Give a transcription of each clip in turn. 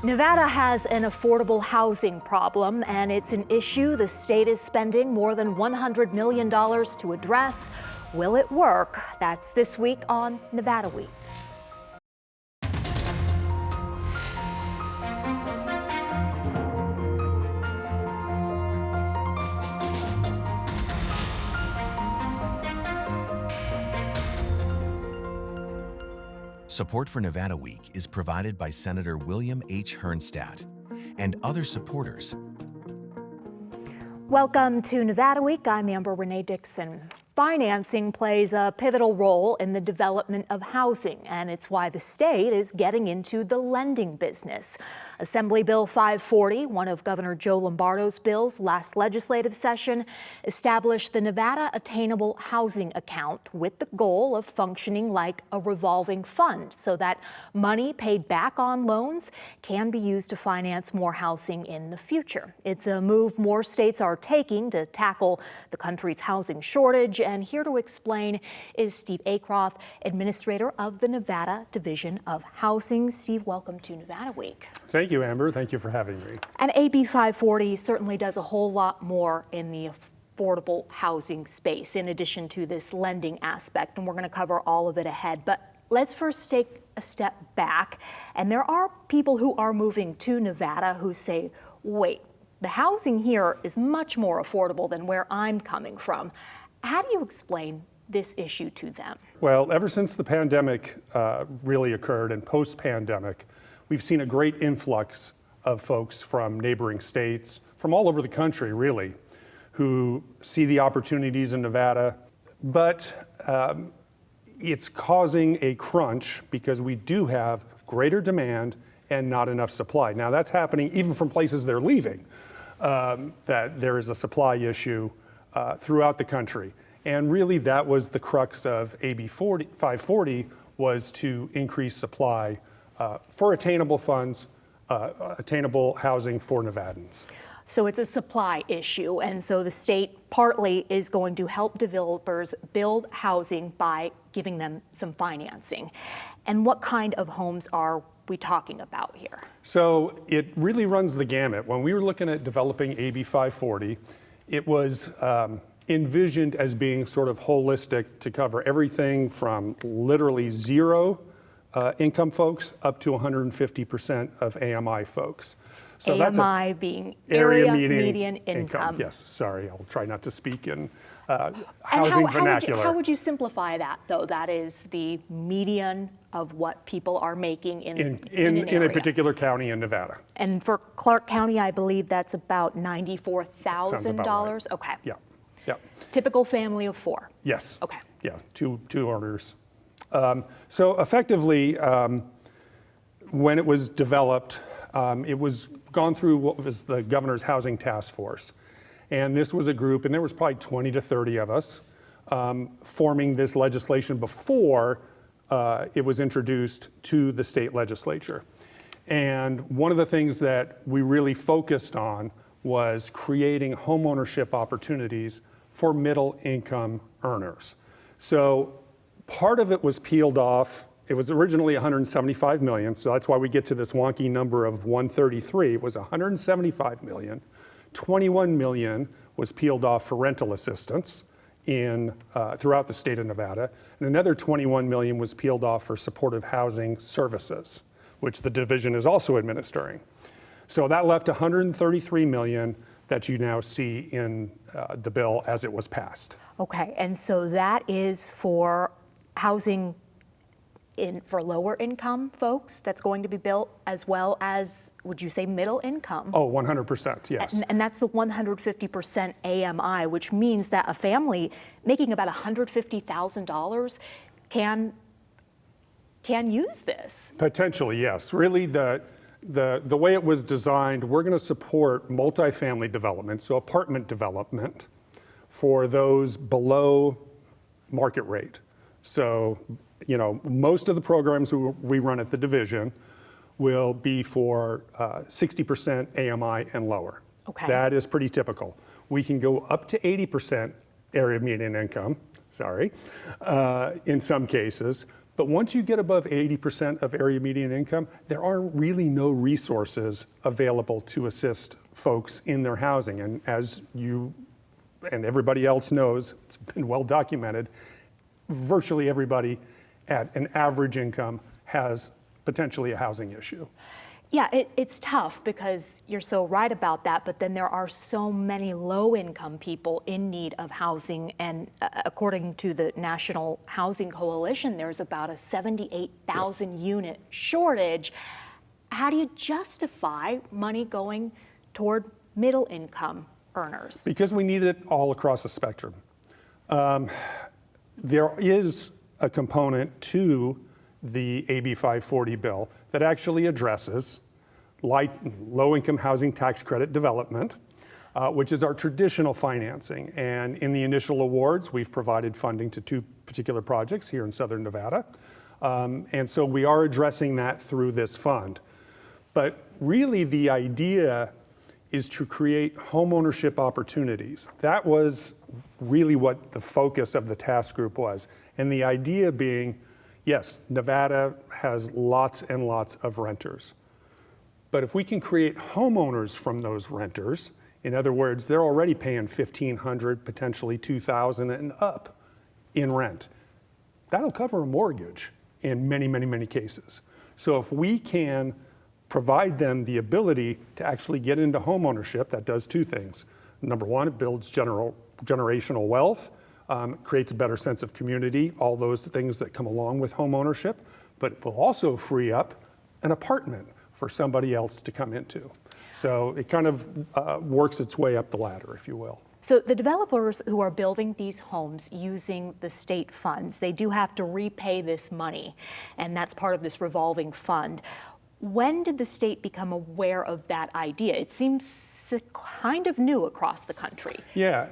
Nevada has an affordable housing problem, and it's an issue the state is spending more than $100 million to address. Will it work? That's this week on Nevada Week. Support for Nevada Week is provided by Senator William H. Herrnstadt and other supporters. Welcome to Nevada Week. I'm Amber Renee Dixon. Financing plays a pivotal role in the development of housing, and it's why the state is getting into the lending business. Assembly Bill 540, one of Governor Joe Lombardo's bills last legislative session, established the Nevada Attainable Housing Account with the goal of functioning like a revolving fund so that money paid back on loans can be used to finance more housing in the future. It's a move more states are taking to tackle the country's housing shortage. And here to explain is Steve Acroft, administrator of the Nevada Division of Housing. Steve, welcome to Nevada Week. Thank you, Amber. Thank you for having me. And AB 540 certainly does a whole lot more in the affordable housing space, in addition to this lending aspect, and we're going to cover all of it ahead. But let's first take a step back. And there are people who are moving to Nevada who say, wait, the housing here is much more affordable than where I'm coming from. How do you explain this issue to them? Well, ever since the pandemic really occurred and post-pandemic, we've seen a great influx of folks from neighboring states, from all over the country really, who see the opportunities in Nevada. But it's causing a crunch because we do have greater demand and not enough supply. Now that's happening even from places they're leaving, that there is a supply issue throughout the country. And really that was the crux of AB 540 was to increase supply for attainable funds, attainable housing for Nevadans. So it's a supply issue, and so the state partly is going to help developers build housing by giving them some financing. And what kind of homes are we talking about here? So it really runs the gamut. When we were looking at developing AB 540, it was envisioned as being sort of holistic to cover everything from literally zero income folks up to 150% of AMI folks. So AMI that's being area median income. Yes, sorry, I'll try not to speak in housing vernacular. How would you simplify that, though? That is the median of what people are making in a particular county in Nevada. And for Clark County, I believe that's about $94,000. Right. Okay. Yeah. Yeah. Typical family of four. Yes. Okay. Yeah, two earners. So effectively, when it was developed, it was gone through what was the governor's housing task force. And this was a group, and there was probably 20 to 30 of us forming this legislation before it was introduced to the state legislature. And one of the things that we really focused on was creating homeownership opportunities for middle income earners. So part of it was peeled off. It was originally 175 million, so that's why we get to this wonky number of 133. It was 175 million. 21 million was peeled off for rental assistance throughout the state of Nevada, and another 21 million was peeled off for supportive housing services, which the division is also administering. So that left 133 million that you now see in the bill as it was passed. Okay, and so that is for housing for lower income folks that's going to be built, as well as, would you say, middle income? Oh, 100%, yes. And that's the 150% AMI, which means that a family making about $150,000 can use this. Potentially, yes. Really, the way it was designed, we're going to support multifamily development, so apartment development, for those below market rate. So, you know, most of the programs we run at the division will be for 60% AMI and lower. Okay. That is pretty typical. We can go up to 80% area median income, in some cases, But once you get above 80% of area median income, there are really no resources available to assist folks in their housing. And as you and everybody else knows, it's been well documented, virtually everybody at an average income has potentially a housing issue. Yeah, it's tough because you're so right about that, but then there are so many low-income people in need of housing, and according to the National Housing Coalition, there's about a 78,000 unit shortage. How do you justify money going toward middle-income earners? Because we need it all across the spectrum. There is a component to the AB 540 bill that actually addresses low-income housing tax credit development, which is our traditional financing. And in the initial awards, we've provided funding to 2 particular projects here in Southern Nevada. And so we are addressing that through this fund. But really the idea is to create homeownership opportunities. That was really what the focus of the task group was. And the idea being, yes, Nevada has lots and lots of renters. But if we can create homeowners from those renters, in other words, they're already paying $1,500, potentially $2,000 and up in rent. That'll cover a mortgage in many, many, many cases. So if we can provide them the ability to actually get into homeownership, that does 2 things. Number one, it builds generational wealth, creates a better sense of community, all those things that come along with homeownership, but it will also free up an apartment for somebody else to come into. So it kind of works its way up the ladder, if you will. So the developers who are building these homes using the state funds, they do have to repay this money, and that's part of this revolving fund. When did the state become aware of that idea? It seems kind of new across the country. Yeah,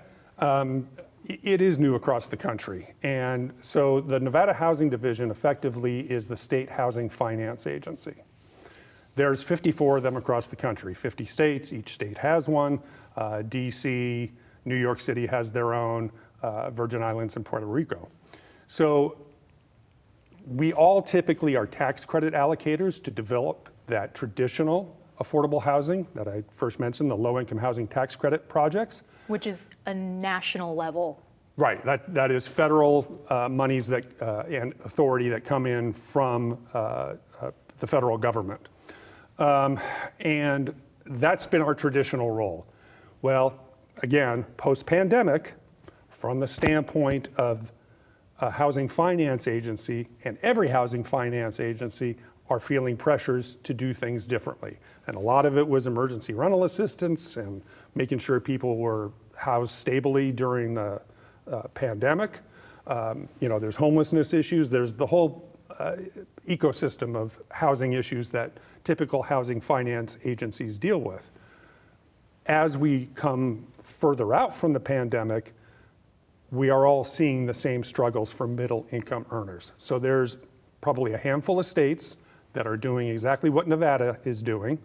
it is new across the country. And so the Nevada Housing Division effectively is the state housing finance agency. There's 54 of them across the country, 50 states, each state has one. DC, New York City has their own, Virgin Islands and Puerto Rico. So we all typically are tax credit allocators to develop that traditional affordable housing that I first mentioned, the low-income housing tax credit projects. Which is a national level. Right, that is federal monies that and authority that come in from the federal government. And that's been our traditional role. Well, again, post-pandemic, from the standpoint of a housing finance agency, and every housing finance agency are feeling pressures to do things differently. And a lot of it was emergency rental assistance and making sure people were housed stably during the pandemic. There's homelessness issues. There's the whole ecosystem of housing issues that typical housing finance agencies deal with. As we come further out from the pandemic, we are all seeing the same struggles for middle income earners. So there's probably a handful of states that are doing exactly what Nevada is doing.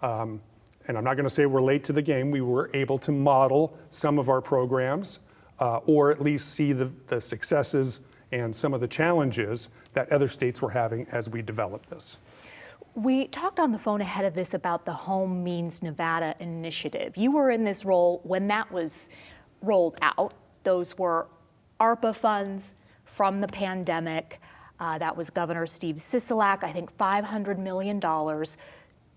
And I'm not going to say we're late to the game. We were able to model some of our programs or at least see the successes and some of the challenges that other states were having as we developed this. We talked on the phone ahead of this about the Home Means Nevada initiative. You were in this role when that was rolled out. Those were ARPA funds from the pandemic. That was Governor Steve Sisolak, I think $500 million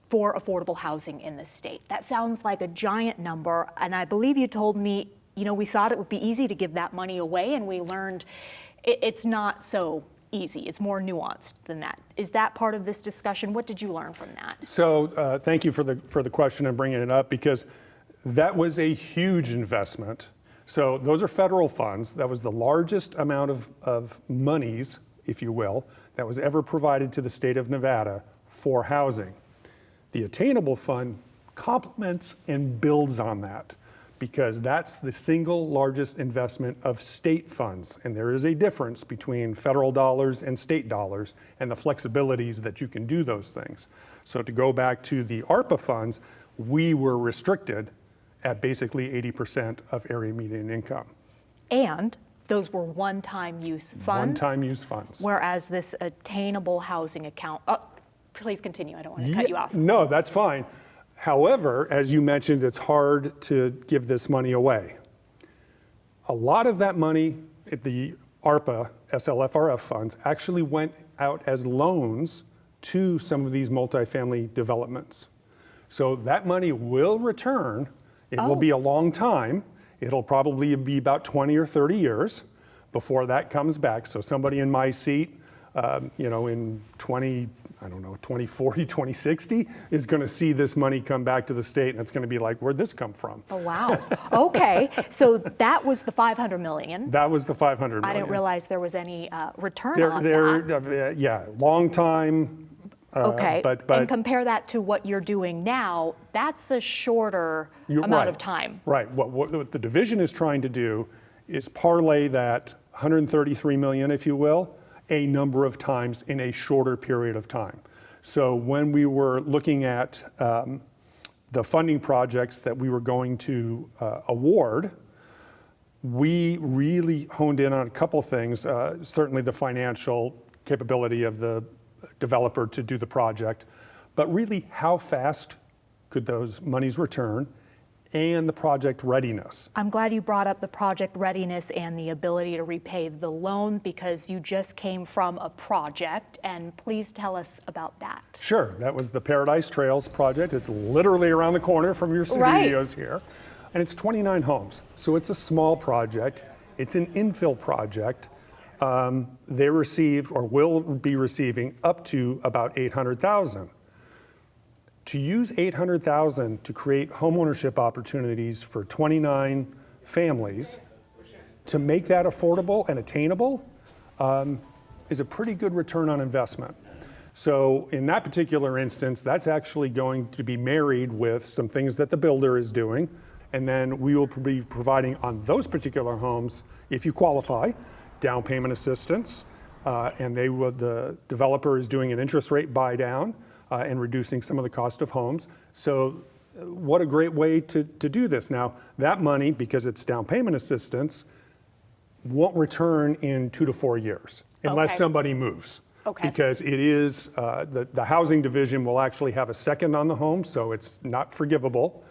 for affordable housing in the state. That sounds like a giant number, and I believe you told me, we thought it would be easy to give that money away, and we learned it's not so easy. It's more nuanced than that. Is that part of this discussion? What did you learn from that? So thank you for the question and bringing it up, because that was a huge investment. So those are federal funds. That was the largest amount of monies, if you will, that was ever provided to the state of Nevada for housing. The Attainable Fund complements and builds on that, because that's the single largest investment of state funds. And there is a difference between federal dollars and state dollars and the flexibilities that you can do those things. So to go back to the ARPA funds, we were restricted at basically 80% of area median income. And Those were one-time use funds? One-time use funds. Whereas this attainable housing account, oh, please continue, I don't want to cut you off. No, that's fine. However, as you mentioned, it's hard to give this money away. A lot of that money, the ARPA, SLFRF funds, actually went out as loans to some of these multifamily developments. So that money will return. It will be a long time. It'll probably be about 20 or 30 years before that comes back. So somebody in my seat, in 2040, 2060 is going to see this money come back to the state, and it's going to be like, where'd this come from? Oh, wow. Okay. So that was the $500 million. That was the $500 million. I didn't realize there was any return on that. Yeah, long time. Okay. But and compare that to what you're doing now, that's a shorter amount of time. Right. What the division is trying to do is parlay that $133 million, if you will, a number of times in a shorter period of time. So when we were looking at the funding projects that we were going to award, we really honed in on a couple things. Certainly the financial capability of the developer to do the project, but really how fast could those monies return, and the project readiness. I'm glad you brought up the project readiness and the ability to repay the loan, because you just came from a project, and please tell us about that. Sure, that was the Paradise Trails project. It's literally around the corner from your studios here. And it's 29 homes, so it's a small project. It's an infill project. They received, or will be receiving, up to about $800,000. To use $800,000 to create homeownership opportunities for 29 families, to make that affordable and attainable, is a pretty good return on investment. So in that particular instance, that's actually going to be married with some things that the builder is doing, and then we will be providing on those particular homes, if you qualify, down payment assistance, and the developer is doing an interest rate buy down and reducing some of the cost of homes. So what a great way to do this. Now, that money, because it's down payment assistance, won't return in 2 to 4 years unless somebody moves. Because it is, the housing division will actually have a second on the home, so it's not forgivable.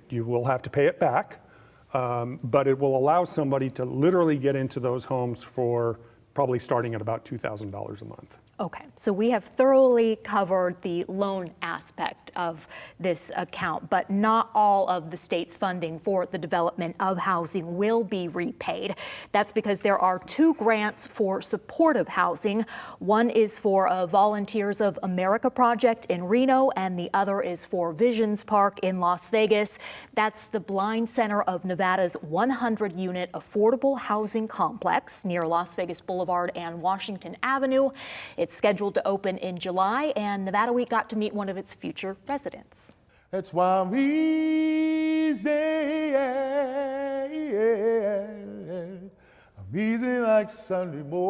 You will have to pay it back, but it will allow somebody to literally get into those homes for probably starting at about $2,000 a month. Okay, so we have thoroughly covered the loan aspect of this account, but not all of the state's funding for the development of housing will be repaid. That's because there are 2 grants for supportive housing. One is for a Volunteers of America project in Reno, and the other is for Visions Park in Las Vegas. That's the Blind Center of Nevada's 100-unit affordable housing complex near Las Vegas Boulevard and Washington Avenue. It's scheduled to open in July, and Nevada Week got to meet one of its future residents. That's why I'm easy. I'm easy like Sunday morning.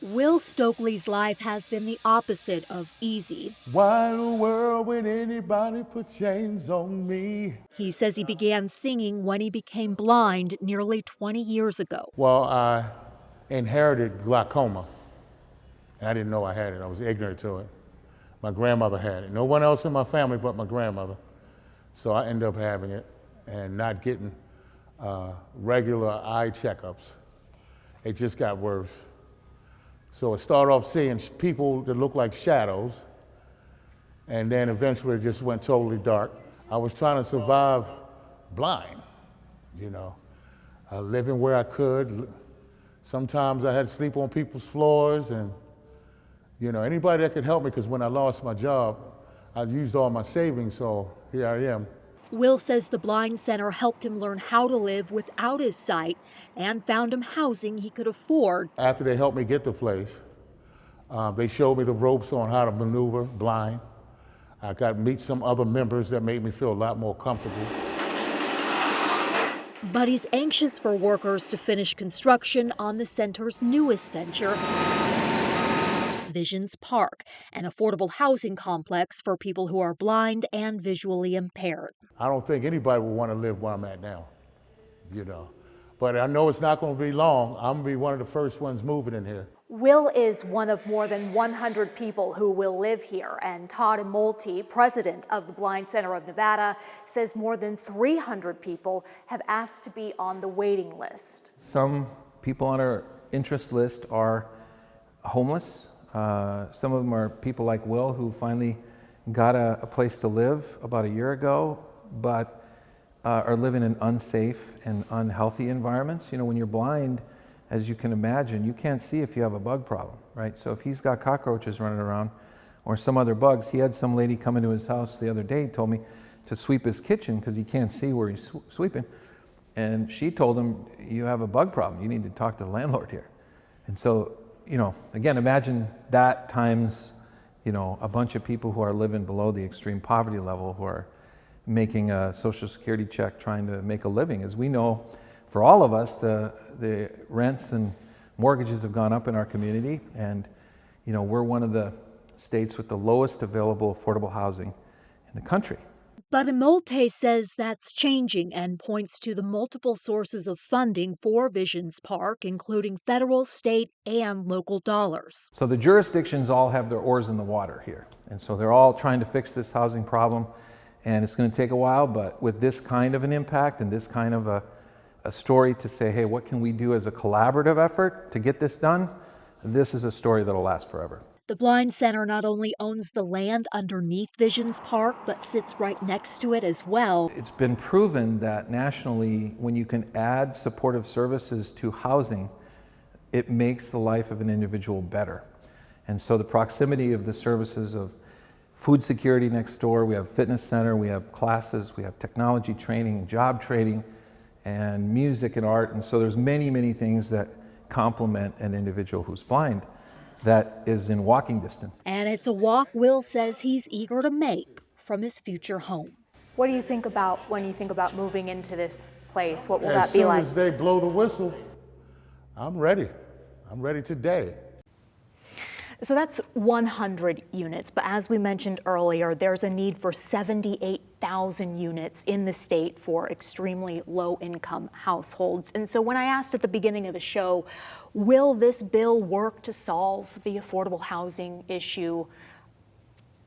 Will Stokely's life has been the opposite of easy. Why in the world would anybody put chains on me? He says he began singing when he became blind nearly 20 years ago. Well, I inherited glaucoma. And I didn't know I had it. I was ignorant to it. My grandmother had it. No one else in my family but my grandmother. So I ended up having it and not getting regular eye checkups. It just got worse. So it started off seeing people that looked like shadows, and then eventually it just went totally dark. I was trying to survive blind, living where I could. Sometimes I had to sleep on people's floors, and anybody that could help me, because when I lost my job, I used all my savings, so here I am. Will says the Blind Center helped him learn how to live without his sight and found him housing he could afford. After they helped me get the place, they showed me the ropes on how to maneuver blind. I got to meet some other members that made me feel a lot more comfortable. But he's anxious for workers to finish construction on the center's newest venture, Visions Park, an affordable housing complex for people who are blind and visually impaired. I don't think anybody would want to live where I'm at now, But I know it's not going to be long. I'm going to be one of the first ones moving in here. Will is one of more than 100 people who will live here, and Todd Molte, president of the Blind Center of Nevada, says more than 300 people have asked to be on the waiting list. Some people on our interest list are homeless. Some of them are people like Will, who finally got a place to live about a year ago, but are living in unsafe and unhealthy environments. You know, when you're blind, as you can imagine, you can't see if you have a bug problem, right? So if he's got cockroaches running around or some other bugs, he had some lady come into his house the other day, told me to sweep his kitchen because he can't see where he's sweeping. And she told him, you have a bug problem. You need to talk to the landlord here. And so, you know, again, imagine that times, you know, a bunch of people who are living below the extreme poverty level, who are making a Social Security check, trying to make a living. As we know, for all of us, the rents and mortgages have gone up in our community, and you know, we're one of the states with the lowest available affordable housing in the country. But Molte says that's changing and points to the multiple sources of funding for Visions Park, including federal, state, and local dollars. So the jurisdictions all have their oars in the water here, and so they're all trying to fix this housing problem, and it's going to take a while, but with this kind of an impact and this kind of a story to say, hey, what can we do as a collaborative effort to get this done? This is a story that'll last forever. The Blind Center not only owns the land underneath Visions Park, but sits right next to it as well. It's been proven that nationally, when you can add supportive services to housing, it makes the life of an individual better. And so the proximity of the services of food security next door, we have fitness center, we have classes, we have technology training, job training, and music and art. And so there's many, many things that complement an individual who's blind that is in walking distance. And it's a walk Will says he's eager to make from his future home. What do you think about when you think about moving into this place? What will that be like? As soon as they blow the whistle, I'm ready. I'm ready today. So that's 100 units, but as we mentioned earlier, there's a need for 78,000 units in the state for extremely low-income households. And so when I asked at the beginning of the show, will this bill work to solve the affordable housing issue?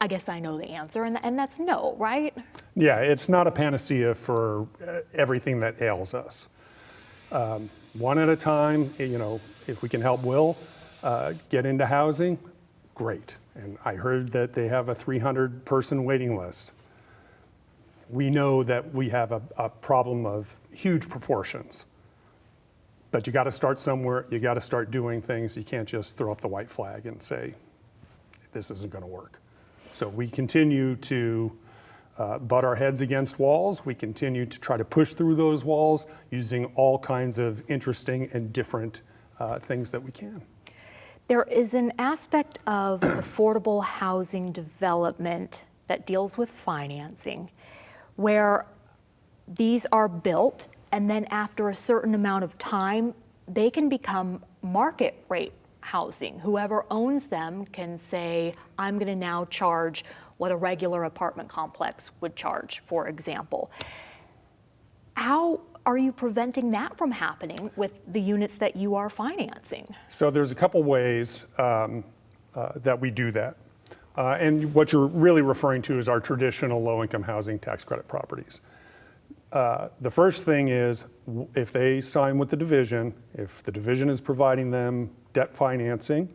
I guess I know the answer, and that's no, right? Yeah, it's not a panacea for everything that ails us. One at a time, you know, if we can help Will get into housing, great. And I heard that they have a 300-person waiting list. We know that we have a problem of huge proportions. But you got to start somewhere. You got to start doing things. You can't just throw up the white flag and say, this isn't going to work. So we continue to butt our heads against walls. We continue to try to push through those walls using all kinds of interesting and different things that we can. There is an aspect of affordable housing development that deals with financing, where these are built, and then after a certain amount of time, they can become market rate housing. Whoever owns them can say, I'm going to now charge what a regular apartment complex would charge, for example. How are you preventing that from happening with the units that you are financing? So there's a couple ways that we do that. And what you're really referring to is our traditional low-income housing tax credit properties. The first thing is, if they sign with the division, if the division is providing them debt financing,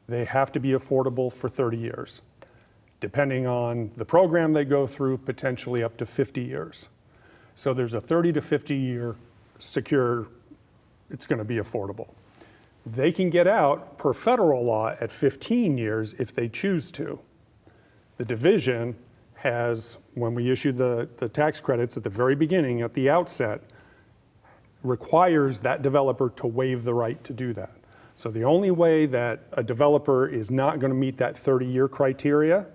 they have to be affordable for 30 years. Depending on the program they go through, potentially up to 50 years. So there's a 30 to 50 year secure, it's going to be affordable. They can get out per federal law at 15 years if they choose to. The division has, when we issued the tax credits at the very beginning, at the outset, requires that developer to waive the right to do that. So the only way that a developer is not going to meet that 30-year criteria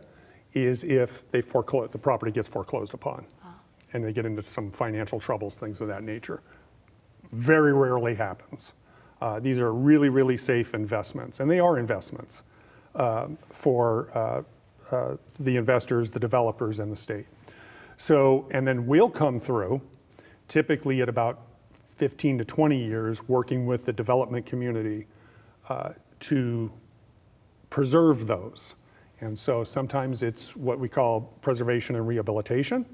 is if they foreclose, the property gets foreclosed upon. And they get into some financial troubles, things of that nature. Very rarely happens. These are really, really safe investments, and they are investments for the investors, the developers, and the state. So, and then we'll come through, typically at about 15 to 20 years working with the development community to preserve those. And so sometimes it's what we call preservation and rehabilitation,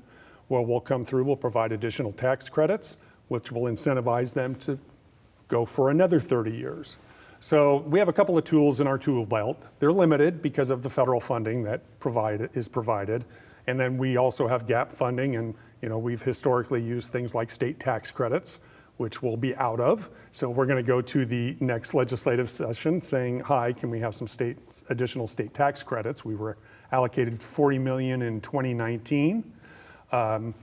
where we'll come through, we'll provide additional tax credits, which will incentivize them to go for another 30 years. So we have a couple of tools in our tool belt. They're limited because of the federal funding that is provided. And then we also have gap funding, and we've historically used things like state tax credits, which we'll be out of. So we're going to go to the next legislative session saying, hi, can we have some additional state tax credits? We were allocated $40 million in 2019.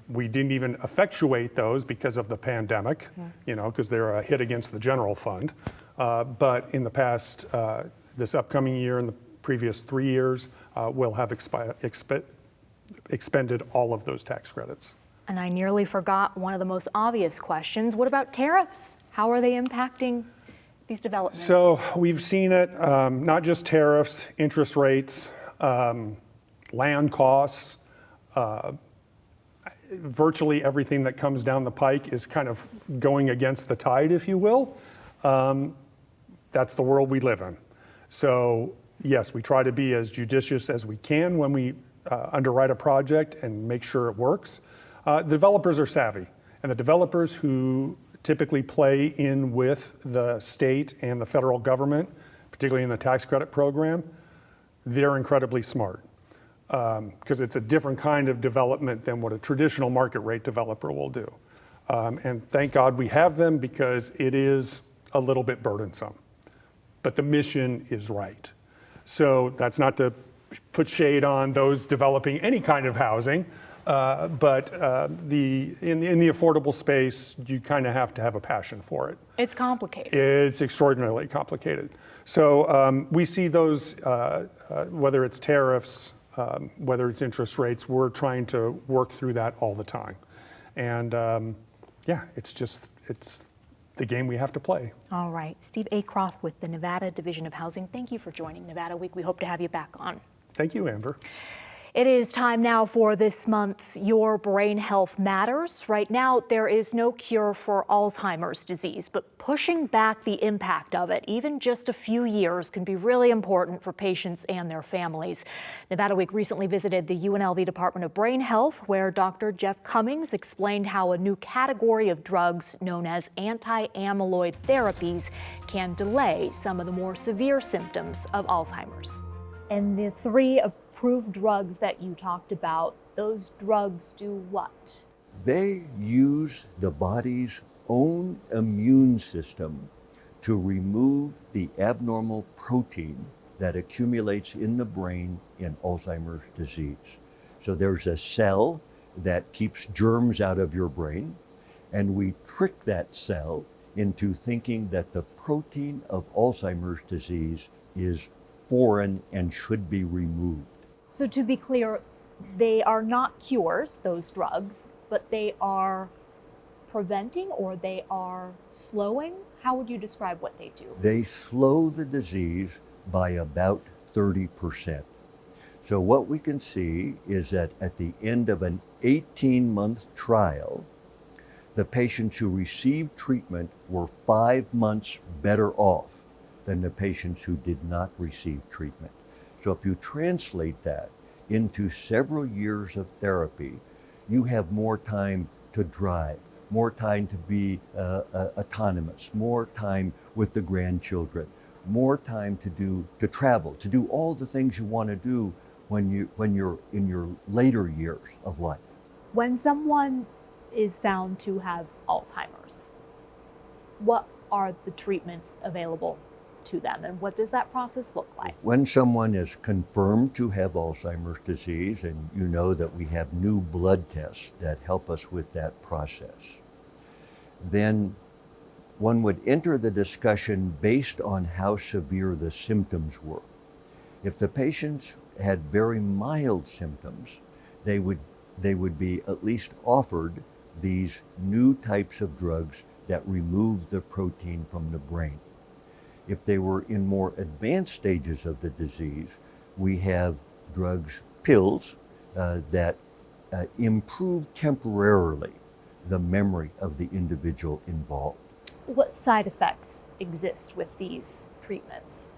We didn't even effectuate those because of the pandemic, because they're a hit against the general fund. But in the past, this upcoming year and the previous 3 years, we'll have expended all of those tax credits. And I nearly forgot one of the most obvious questions. What about tariffs? How are they impacting these developments? So we've seen it, not just tariffs, interest rates, land costs, virtually everything that comes down the pike is kind of going against the tide, if you will. That's the world we live in. So yes, we try to be as judicious as we can when we underwrite a project and make sure it works. The developers are savvy, and the developers who typically play in with the state and the federal government, particularly in the tax credit program, they're incredibly smart because it's a different kind of development than what a traditional market rate developer will do. And thank God we have them, because it is a little bit burdensome, but the mission is right. So that's not to put shade on those developing any kind of housing. But in the affordable space, you kind of have to have a passion for it. It's complicated. It's extraordinarily complicated. So we see those, whether it's tariffs, whether it's interest rates, we're trying to work through that all the time. And it's the game we have to play. All right. Steve Acroft with the Nevada Division of Housing, thank you for joining Nevada Week. We hope to have you back on. Thank you, Amber. It is time now for this month's Your Brain Health Matters. Right now, there is no cure for Alzheimer's disease, but pushing back the impact of it, even just a few years, can be really important for patients and their families. Nevada Week recently visited the UNLV Department of Brain Health, where Dr. Jeff Cummings explained how a new category of drugs known as anti-amyloid therapies can delay some of the more severe symptoms of Alzheimer's. And the three approved drugs that you talked about, those drugs do what? They use the body's own immune system to remove the abnormal protein that accumulates in the brain in Alzheimer's disease. So there's a cell that keeps germs out of your brain, and we trick that cell into thinking that the protein of Alzheimer's disease is foreign and should be removed. So to be clear, they are not cures, those drugs, but they are preventing, or they are slowing? How would you describe what they do? They slow the disease by about 30%. So what we can see is that at the end of an 18-month trial, the patients who received treatment were 5 months better off than the patients who did not receive treatment. So if you translate that into several years of therapy, you have more time to drive, more time to be autonomous, more time with the grandchildren, more time to travel, to do all the things you want to do when you're in your later years of life. When someone is found to have Alzheimer's, what are the treatments available to them, and what does that process look like? When someone is confirmed to have Alzheimer's disease, and you know that we have new blood tests that help us with that process, then one would enter the discussion based on how severe the symptoms were. If the patients had very mild symptoms, they would be at least offered these new types of drugs that remove the protein from the brain. If they were in more advanced stages of the disease, we have drugs, pills, that improve temporarily the memory of the individual involved. What side effects exist with these treatments?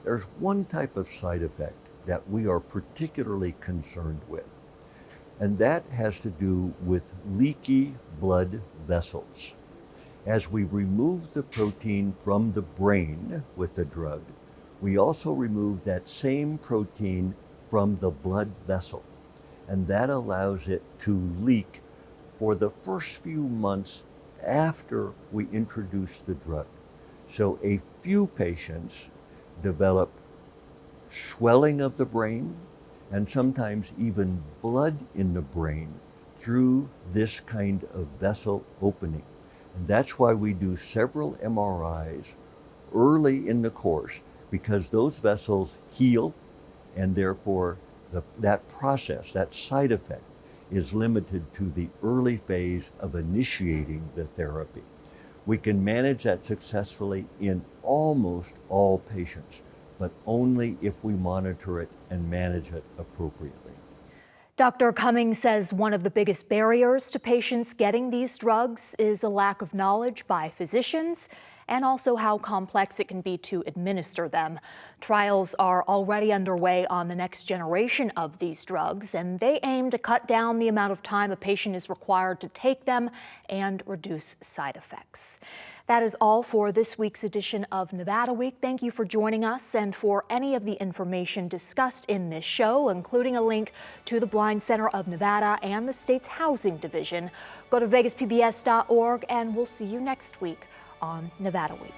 There's one type of side effect that we are particularly concerned with, and that has to do with leaky blood vessels. As we remove the protein from the brain with the drug, we also remove that same protein from the blood vessel, and that allows it to leak for the first few months after we introduce the drug. So a few patients develop swelling of the brain and sometimes even blood in the brain through this kind of vessel opening. And that's why we do several MRIs early in the course, because those vessels heal, and therefore that process, that side effect, is limited to the early phase of initiating the therapy. We can manage that successfully in almost all patients, but only if we monitor it and manage it appropriately. Dr. Cummings says one of the biggest barriers to patients getting these drugs is a lack of knowledge by physicians and also how complex it can be to administer them. Trials are already underway on the next generation of these drugs, and they aim to cut down the amount of time a patient is required to take them and reduce side effects. That is all for this week's edition of Nevada Week. Thank you for joining us, and for any of the information discussed in this show, including a link to the Blind Center of Nevada and the state's housing division, go to vegaspbs.org, and we'll see you next week on Nevada Week.